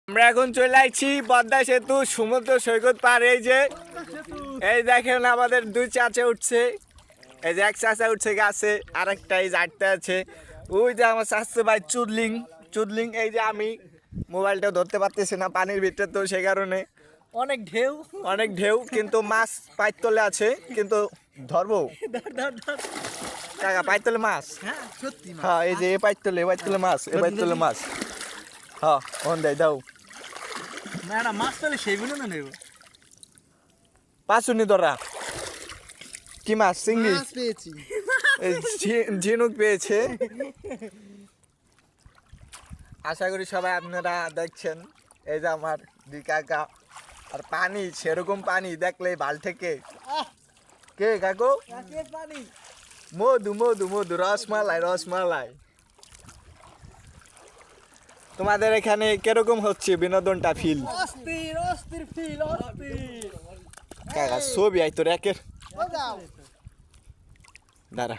আমরা এখন চলে আসছি পদ্মা সেতু সমুদ্র সৈকত পার। এই দেখেন আমাদের দুই চাচা উঠছে, এই যে এক চাচা উঠছে গাছে, আরেকটা এই যে আটতে আছে। ওই যে আমার চাচা ভাই চুদলিং। এই যে আমি মোবাইলটা ধরতে পারতেছি না পানির ভিতরে, তো সেই কারণে অনেক ঢেউ কিন্তু মাছ পাইর তলে আছে, কিন্তু ধরবো কাকা পাইর তলে মাছ। হ্যাঁ এই যে এ পাইর তলে মাছ, এ পাইর তলে মাছ। হ্যাঁ অন দেয় দাও মাছ তাহলে সেইগুলো না নেব। পাঁচুনি ধরা কি মাছ? চিংড়ি পেয়েছি, ঝিনুক পেয়েছে। আশা করি সবাই আপনারা দেখছেন। এই যে আমার দুই কাকা, আর পানি সেরকম পানি দেখলে ভাল থেকে কে কাকু পানি মধু মধু মধু রসমালাই। তোমাদের এখানে কিরকম হচ্ছে বিনোদনটা ফিল? অস্থির ফিল কাকা ছবি আই তোর একের দাঁড়া।